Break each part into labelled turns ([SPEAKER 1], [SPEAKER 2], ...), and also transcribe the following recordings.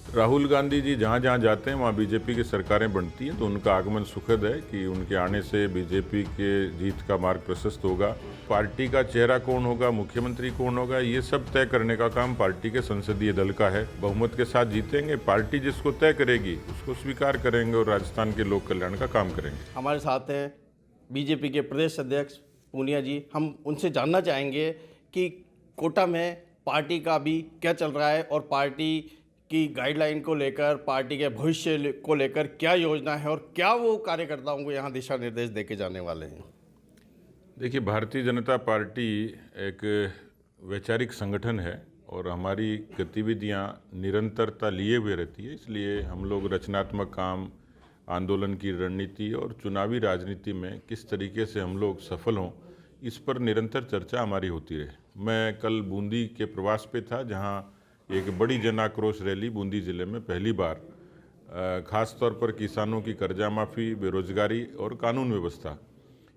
[SPEAKER 1] राहुल गांधी जी जहाँ जहाँ जाते हैं वहाँ बीजेपी की सरकारें बनती हैं, तो उनका आगमन सुखद है कि उनके आने से बीजेपी के जीत का मार्ग प्रशस्त होगा। पार्टी का चेहरा कौन होगा, मुख्यमंत्री कौन होगा, ये सब तय करने का काम पार्टी के संसदीय दल का है। बहुमत के साथ जीतेंगे, पार्टी जिसको तय करेगी उसको स्वीकार करेंगे और राजस्थान के लोक कल्याण का काम करेंगे।
[SPEAKER 2] हमारे साथ हैं बीजेपी के प्रदेश अध्यक्ष पूनिया जी। हम उनसे जानना चाहेंगे कि कोटा में पार्टी का अभी क्या चल रहा है और पार्टी की गाइडलाइन को लेकर, पार्टी के भविष्य को लेकर क्या योजना है और क्या वो कार्यकर्ताओं को यहाँ दिशा निर्देश देके जाने वाले हैं।
[SPEAKER 1] देखिए, भारतीय जनता पार्टी एक वैचारिक संगठन है और हमारी गतिविधियां निरंतरता लिए हुए रहती है। इसलिए हम लोग रचनात्मक काम, आंदोलन की रणनीति और चुनावी राजनीति में किस तरीके से हम लोग सफल हों, इस पर निरंतर चर्चा हमारी होती रहे। मैं कल बूंदी के प्रवास पे था, जहां एक बड़ी जन आक्रोश रैली बूंदी ज़िले में पहली बार खास तौर पर किसानों की कर्जा माफ़ी, बेरोजगारी और कानून व्यवस्था,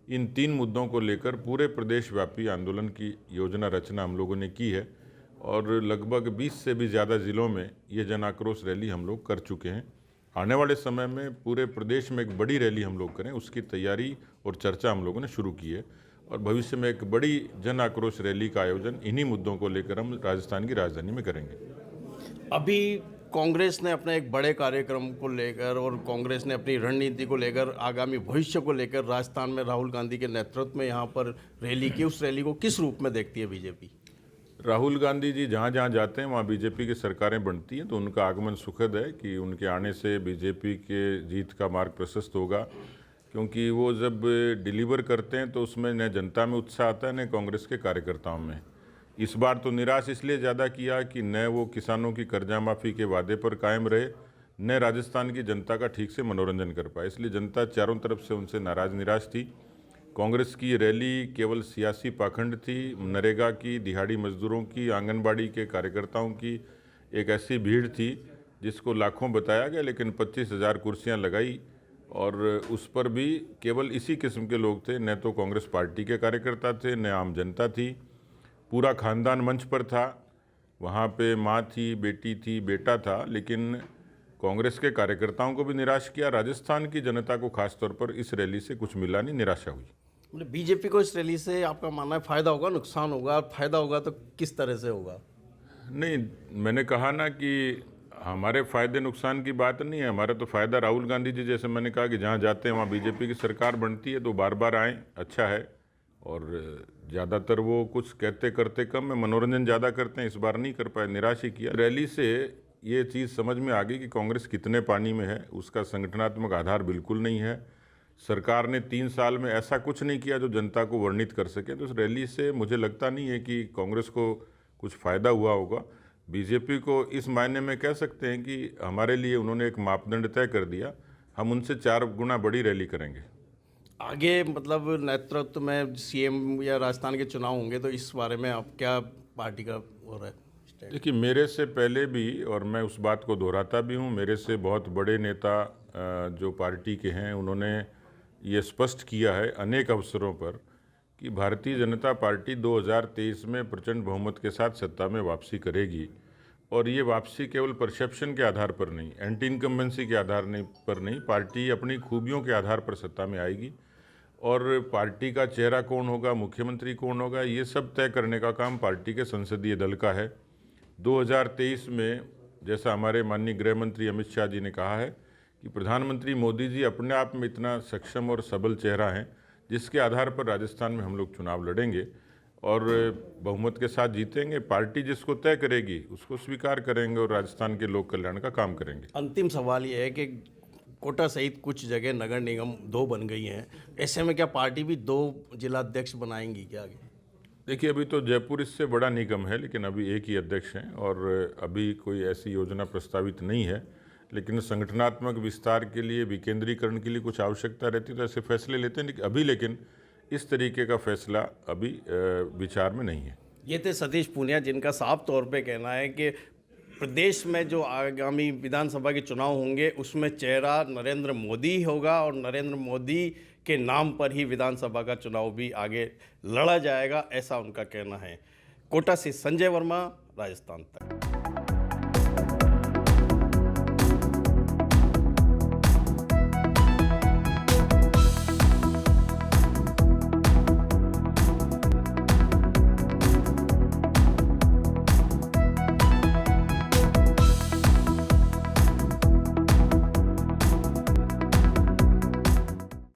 [SPEAKER 1] इन 3 मुद्दों को लेकर पूरे प्रदेशव्यापी आंदोलन की योजना रचना हम लोगों ने की है और लगभग 20 से भी ज़्यादा ज़िलों में ये जन आक्रोश रैली हम लोग कर चुके हैं। आने वाले समय में पूरे प्रदेश में एक बड़ी रैली हम लोग करें, उसकी तैयारी और चर्चा हम लोगों ने शुरू की है और भविष्य में एक बड़ी जन आक्रोश रैली का आयोजन इन्हीं मुद्दों को लेकर हम राजस्थान की राजधानी में करेंगे।
[SPEAKER 2] अभी कांग्रेस ने अपने एक बड़े कार्यक्रम को लेकर और कांग्रेस ने अपनी रणनीति को लेकर, आगामी भविष्य को लेकर राजस्थान में राहुल गांधी के नेतृत्व में यहाँ पर रैली की। उस रैली को किस रूप में देखती है बीजेपी?
[SPEAKER 1] राहुल गांधी जी जहाँ जहाँ जाते हैं वहाँ बीजेपी की सरकारें बनती हैं, तो उनका आगमन सुखद है कि उनके आने से बीजेपी के जीत का मार्ग प्रशस्त होगा, क्योंकि वो जब डिलीवर करते हैं तो उसमें न जनता में उत्साह आता है न कांग्रेस के कार्यकर्ताओं में। इस बार तो निराश इसलिए ज़्यादा किया कि न वो किसानों की कर्जा माफ़ी के वादे पर कायम रहे, न राजस्थान की जनता का ठीक से मनोरंजन कर पाए। इसलिए जनता चारों तरफ से उनसे नाराज़ निराश थी। कांग्रेस की रैली केवल सियासी पाखंड थी। नरेगा की, दिहाड़ी मजदूरों की, आंगनबाड़ी के कार्यकर्ताओं की एक ऐसी भीड़ थी जिसको लाखों बताया गया, लेकिन 25,000 कुर्सियां लगाई और उस पर भी केवल इसी किस्म के लोग थे। न तो कांग्रेस पार्टी के कार्यकर्ता थे, न आम जनता थी। पूरा खानदान मंच पर था, वहाँ पे माँ थी, बेटी थी, बेटा था, लेकिन कांग्रेस के कार्यकर्ताओं को भी निराश किया। राजस्थान की जनता को खासतौर पर इस रैली से कुछ मिला नहीं, निराशा हुई।
[SPEAKER 2] मतलब बीजेपी को इस रैली से आपका मानना है फायदा होगा, नुकसान होगा? फायदा होगा तो किस तरह से होगा?
[SPEAKER 1] नहीं, मैंने कहा ना कि हमारे फायदे नुकसान की बात नहीं है। हमारा तो फायदा राहुल गांधी जी, जैसे मैंने कहा कि जहाँ जाते हैं वहाँ बीजेपी की सरकार बनती है, तो बार बार आएँ, अच्छा है। और ज़्यादातर वो कुछ कहते करते कम है, मनोरंजन ज़्यादा करते हैं। इस बार नहीं कर पाए, निराश ही किया। रैली से ये चीज़ समझ में आ गई कि कांग्रेस कितने पानी में है, उसका संगठनात्मक आधार बिल्कुल नहीं है। सरकार ने 3 साल में ऐसा कुछ नहीं किया जो जनता को वर्णित कर सके। तो इस रैली से मुझे लगता नहीं है कि कांग्रेस को कुछ फ़ायदा हुआ होगा। बीजेपी को इस मायने में कह सकते हैं कि हमारे लिए उन्होंने एक मापदंड तय कर दिया, हम उनसे 4 गुना बड़ी रैली करेंगे।
[SPEAKER 2] आगे मतलब नेतृत्व में सीएम या राजस्थान के चुनाव होंगे, तो इस बारे में आप क्या पार्टी का हो रहा है?
[SPEAKER 1] देखिए, मेरे से पहले भी, और मैं उस बात को दोहराता भी हूँ, मेरे से बहुत बड़े नेता जो पार्टी के हैं, उन्होंने ये स्पष्ट किया है अनेक अवसरों पर कि भारतीय जनता पार्टी 2023 में प्रचंड बहुमत के साथ सत्ता में वापसी करेगी। और ये वापसी केवल परसेप्शन के आधार पर नहीं, एंटी इनकम्बेंसी के आधार पर नहीं, पार्टी अपनी खूबियों के आधार पर सत्ता में आएगी। और पार्टी का चेहरा कौन होगा, मुख्यमंत्री कौन होगा, ये सब तय करने का काम पार्टी के संसदीय दल का है। 2023 में, जैसा हमारे माननीय गृह मंत्री अमित शाह जी ने कहा है कि प्रधानमंत्री मोदी जी अपने आप में इतना सक्षम और सबल चेहरा हैं, जिसके आधार पर राजस्थान में हम लोग चुनाव लड़ेंगे और बहुमत के साथ जीतेंगे। पार्टी जिसको तय करेगी उसको स्वीकार करेंगे और राजस्थान के लोक कल्याण का काम करेंगे।
[SPEAKER 2] अंतिम सवाल ये है कि कोटा सहित कुछ जगह नगर निगम 2 बन गई हैं, ऐसे में क्या पार्टी भी 2 जिलाध्यक्ष बनाएंगी क्या आगे?
[SPEAKER 1] देखिए, अभी तो जयपुर इससे बड़ा निगम है, लेकिन अभी एक ही अध्यक्ष हैं और अभी कोई ऐसी योजना प्रस्तावित नहीं है। लेकिन संगठनात्मक विस्तार के लिए, विकेंद्रीकरण के लिए कुछ आवश्यकता रहती है तो ऐसे फैसले लेते हैं। लेकिन इस तरीके का फैसला अभी विचार में नहीं है।
[SPEAKER 2] ये थे सतीश पूनिया, जिनका साफ तौर पे कहना है कि प्रदेश में जो आगामी विधानसभा के चुनाव होंगे उसमें चेहरा नरेंद्र मोदी ही होगा और नरेंद्र मोदी के नाम पर ही विधानसभा का चुनाव भी आगे लड़ा जाएगा, ऐसा उनका कहना है। कोटा से संजय वर्मा, राजस्थान तक।